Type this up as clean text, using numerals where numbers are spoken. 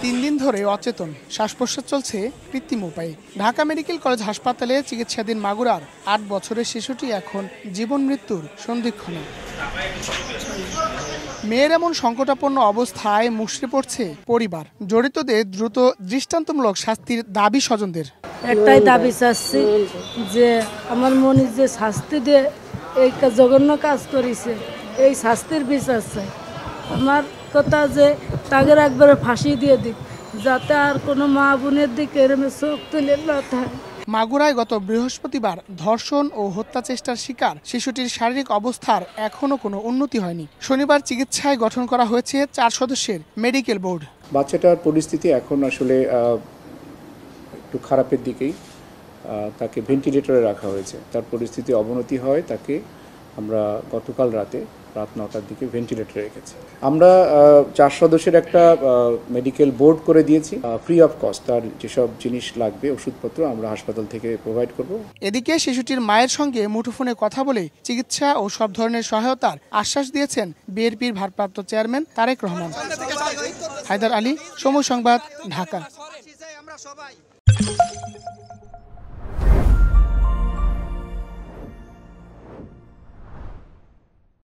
3 দিন ধরে অচেতন, শ্বাস-প্রশ্বাস চলছে কৃত্রিম উপায়ে। ঢাকা মেডিকেল কলেজ হাসপাতালে চিকিৎসাধীন মাগুরার 8 বছরের শিশুটি এখন জীবন মৃত্যুর সন্ধিক্ষণে। মেয়ের এমন সংকটাপন্ন অবস্থায় মুষড়ে পড়ছে পরিবার। জড়িতদের দ্রুত দৃষ্টান্তমূলক শাস্তির দাবি স্বজনদের। একটাই দাবি চাচ্ছি যে আমার মনে যে শাস্তি দিয়ে এই জঘন্য কাজ করেছে, এই শাস্তির বিচার চাই। আমার কথা যে তাদের একবারে ফাঁসি দিয়ে দিক, যাতে আর কোনো মা বোনের দিকে এরমে চোখ তুলে না থাকে। মাগুরায় গত বৃহস্পতিবার ধর্ষণ ও হত্যা চেষ্টার শিকার শিশুটির শারীরিক অবস্থার এখনো কোনো উন্নতি হয়নি। শনিবার চিকিৎসায় গঠন করা হয়েছে 4 সদস্যের মেডিকেল বোর্ড। বাচ্চাটার পরিস্থিতি এখন আসলে একটু খারাপের দিকেই। তাকে ভেন্টিলেটরে রাখা হয়েছে। তার পরিস্থিতি অবনতি হয়, তাকে আমরা গতকাল রাত 9টার দিকে ভেন্টিলেটরে রেখেছি। আমরা 4 সদস্যের একটা মেডিকেল বোর্ড করে দিয়েছি। ফ্রি অফ কস্ট তার যেসব জিনিস লাগবে, ওষুধপত্র আমরা হাসপাতাল থেকে প্রোভাইড করব। এদিকে শিশুটির মায়ের সঙ্গে মুঠোফোনে কথা বলে চিকিৎসা ও সব ধরনের সহায়তার আশ্বাস দিয়েছেন বিএনপির ভারপ্রাপ্ত চেয়ারম্যান তারেক রহমান। হায়দার আলী, সময় সংবাদ, ঢাকা।